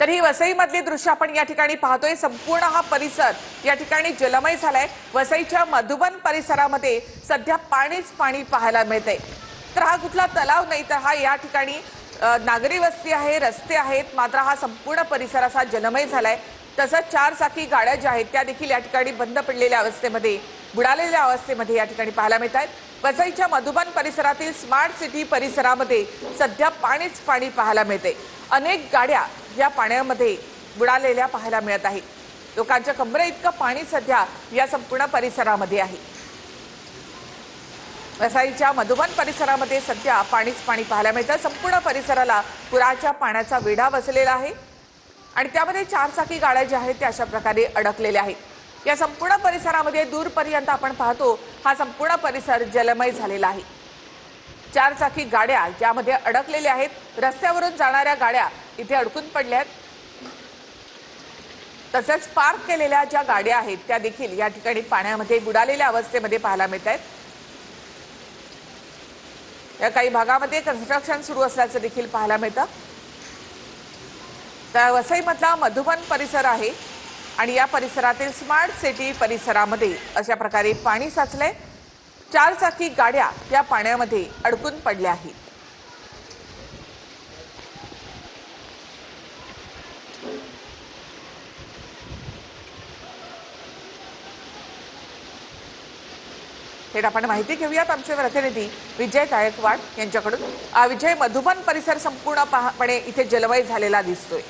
तर ही वसईमधली दृश्य आपण या ठिकाणी पाहतोय। संपूर्ण हा परिसर या ठिकाणी जलमय झालाय। वसईच्या मधुबन परिसरामध्ये सध्या पाणीच पाणी पाहायला मिळते। तर हा कुठला तलाव नाही, तर हा या ठिकाणी नागरी वस्ती आहे, रस्ते आहेत, मात्र हा संपूर्ण परिसर असा जलमय झालाय। तसंच चार चाकी गाड्या ज्या आहेत त्या देखील या ठिकाणी बंद पडलेल्या अवस्थेमध्ये, बुडालेल्या अवस्थेमध्ये या ठिकाणी पाहायला मिळतात। वसईच्या मधुबन परिसरातील स्मार्ट सिटी परिसरामध्ये सध्या पाणीच पाणी पाहायला मिळते। अनेक गाड्या या पाण्यामध्ये बुडालेल्या पाहायला मिळत आहेत। लोकांच्या कमरे इतकं पाणी सध्या या संपूर्ण परिसरामध्ये आहे। वसईच्या मधुबन परिसरामध्ये सध्या पाणीच पाणी पाहायला मिळतं। संपूर्ण परिसराला पुराच्या पाण्याचा वेढा बसलेला आहे आणि त्यामध्ये चार चाकी गाड्या ज्या आहेत त्या अशा प्रकारे अडकलेल्या आहेत। या संपूर्ण परिसरामध्ये दूरपर्यंत आपण पाहतो हा संपूर्ण परिसर जलमय झालेला आहे। चार चाकी गाड्या ज्यामध्ये अडकलेल्या आहेत, रस्त्यावरून जाणाऱ्या गाड्या इथे अडकून पडल्या आहेत। तसेच पार्क केलेल्या ज्या गाड्या आहेत त्या देखील या ठिकाणी पाण्यामध्ये बुडालेल्या अवस्थेमध्ये पाहायला मिळत आहेत। या काही भागामध्ये कन्स्ट्रक्शन सुरू असल्याचं देखील पाहायला मिळतं। तर वसईमधला मधुबन परिसर आहे आणि या परिसरातील स्मार्ट सिटी परिसरामध्ये अशा प्रकारे पाणी साचलंय। चार चाकी गाड्या या पाण्यामध्ये अडकून पडल्या आहेत। थेट आपण माहिती घेऊयात आमचे प्रतिनिधी विजय गायकवाड यांच्याकडून। विजय, मधुबन परिसर संपूर्णपणे इथे जलमय झालेला दिसतोय।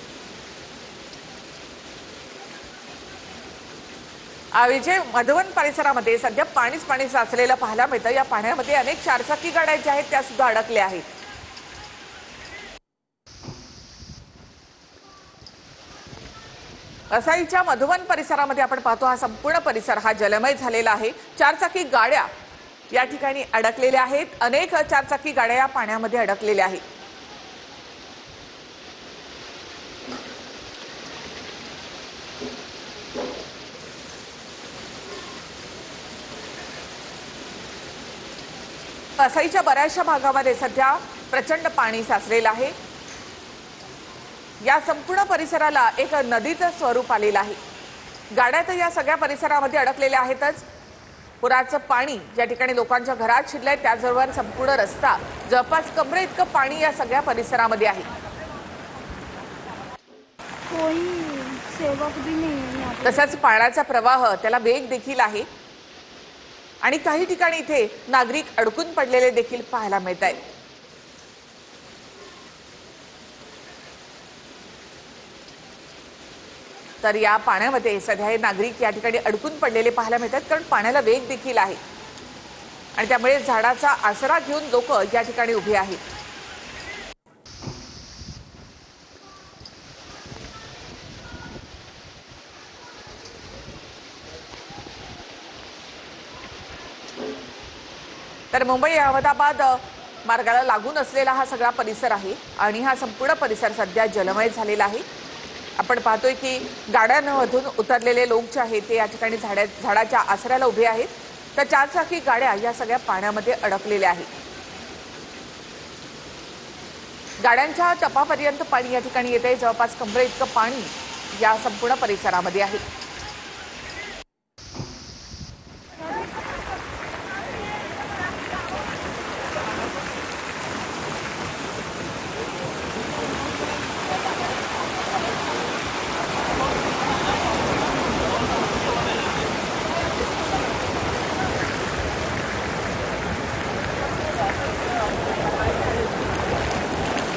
विजय, मधुबन परिसरामध्ये सध्या पाणीच पाणी साचलेलं पाहायला मिळतं। या पाण्यामध्ये अनेक चारचाकी गाड्या ज्या आहेत त्या सुद्धा अडकल्या आहेत। वसईच्या मधुबन परिसरामध्ये आपण पाहतो हा संपूर्ण परिसर हा जलमय झालेला आहे। चारचाकी गाड्या या ठिकाणी अडकलेल्या आहेत। अनेक चारचाकी गाड्या या पाण्यामध्ये अडकलेल्या आहेत। वसईच्या बऱ्याचशा भागामध्ये सध्या प्रचंड पाणी साचलेलं आहे। या संपूर्ण परिसराला एक नदीचं स्वरूप आलेलं आहे। गाड्या तर या सगळ्या परिसरामध्ये अडकलेल्या आहेतच। पुराचं पाणी या ठिकाणी लोकांच्या घरात शिरलंय, त्याचबरोबर संपूर्ण रस्ता जवळपास कमरे इतकं पाणी या सगळ्या परिसरामध्ये आहे। तसंच पाण्याचा प्रवाह त्याला वेग देखील आहे आणि काही ठिकाणी इथे नागरिक अडकून पडलेले देखील पाहायला मिळत आहेत। तर या पाण्यामध्ये सध्या हे नागरिक या ठिकाणी अडकून पडलेले पाहायला मिळतात, कारण पाण्याला वेग देखील आहे आणि त्यामुळे झाडाचा आसरा घेऊन लोक या ठिकाणी उभे आहेत। तर मुंबई अहमदाबाद मार्गाला लागून असलेला हा सगळा परिसर आहे आणि हा संपूर्ण परिसर सध्या जलमय झालेला आहे। आपण पाहतोय की गाड्यांमधून उतरलेले लोक जे आहेत ते या ठिकाणी झाडाच्या आसऱ्याला उभे आहेत। तर चारचाकी गाड्या या सगळ्या पाण्यामध्ये अडकलेल्या आहेत। गाड्यांच्या टपापर्यंत पाणी या ठिकाणी येते। जवळपास कमरे इतकं पाणी या संपूर्ण परिसरामध्ये आहे।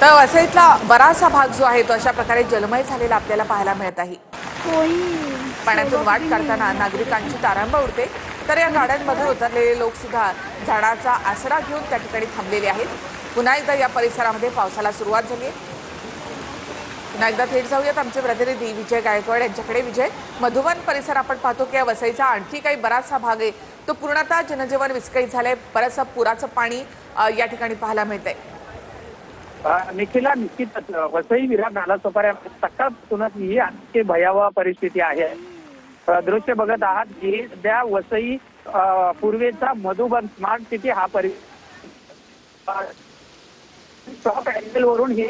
तर वसईतला बराचसा भाग जो आहे तो अशा प्रकारे जलमय झालेला आपल्याला पाहायला मिळत आहे। पाण्यातून वाट काढताना नागरिकांची तारांबळ उडते। तर या गाड्यांमधून उतरलेले लोक सुद्धा झाडाचा आसरा घेऊन त्या ठिकाणी थांबलेले आहेत। पुन्हा एकदा या परिसरामध्ये पावसाला सुरुवात झाली आहे। पुन्हा एकदा थेट जाऊयात आमचे प्रतिनिधी विजय गायकवाड यांच्याकडे। विजय, मधुबन परिसर आपण पाहतो की वसईचा आणखी काही बराचसा भाग आहे तो पूर्णतः जनजीवन विस्कळीत झालंय। बरंचसं पुराचं पाणी या ठिकाणी पाहायला मिळतंय। निखिला, निश्चितच वसई विरार नालासोपाऱ्यामध्ये सकाळपासूनच ही अतिशय भयावह परिस्थिती आहे। दृश्य बघत आहात की सध्या वसई पूर्वेचा मधुबन स्मार्ट सिटी हा परिसर टॉप अँगल वरून हे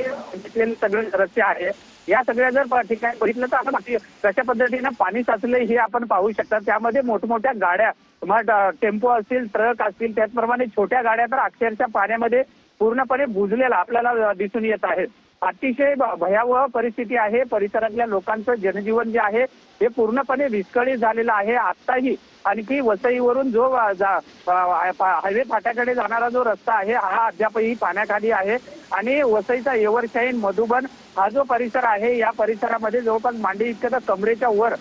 सगळे रस्ते आहे. या सगळ्या जर ठिकाणी बघितलं तर आता कशा पद्धतीनं पाणी साचलंय हे आपण पाहू शकता. त्यामध्ये मोठमोठ्या गाड्या, मग टेम्पो असतील, ट्रक असतील, त्याचप्रमाणे छोट्या गाड्या तर अक्षरशः पाण्यामध्ये पूर्णपणे बुजलेला आपल्याला दिसून येत आहे. अतिशय भयावह परिस्थिती आहे. परिसरातल्या लोकांचं जनजीवन जे आहे हे पूर्णपणे विस्कळीत झालेलं आहे. आत्ताही आणखी वसईवरून जो हायवे फाट्याकडे जाणारा जो रस्ता आहे हा अद्यापही पाण्याखाली आहे आणि वसईचा एव्हरशाईन, मधुबन हा जो परिसर आहे या परिसरामध्ये जवळपास मांडी इतकं कमरेच्या वर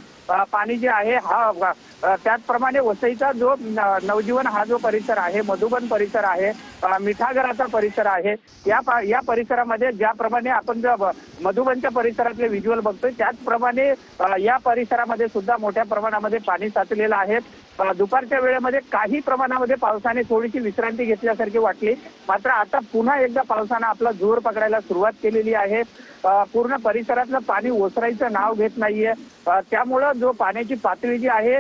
पाणी जे आहे हा त्याचप्रमाणे वसईचा जो नवजीवन हा जो परिसर आहे, मधुबन परिसर आहे, मिठागराचा परिसर आहे, या परिसरामध्ये ज्याप्रमाणे आपण मधुबनच्या परिसरातले व्हिज्युअल बघतोय त्याचप्रमाणे या परिसरामध्ये सुद्धा मोठ्या प्रमाणामध्ये पाणी साचलेलं आहे. दुपारच्या वेळेमध्ये काही प्रमाणामध्ये पावसाने थोडीशी विश्रांती घेतल्यासारखी वाटली, मात्र आता पुन्हा एकदा पावसानं आपला जोर पकडायला सुरुवात केलेली आहे. पूर्ण परिसरातलं पाणी ओसरायचं नाव घेत नाहीये. त्यामुळं जो पाण्याची पातळी जी आहे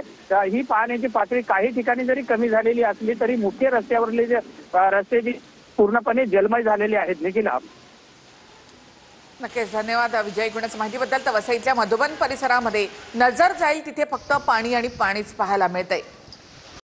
ही पाण्याची पातळी काही ठिकाणी जरी कमी झालेली असली तरी मुख्य रस्त्यावरले जे रस्ते जी पूर्णपणे जलमय झालेले आहेत. निखिला, नक्कीच धन्यवाद विजय एकूणच माहितीबद्दल. तर वसईतल्या मधुबन परिसरामध्ये नजर जाईल तिथे फक्त पाणी आणि पाणीच पाहायला मिळतंय.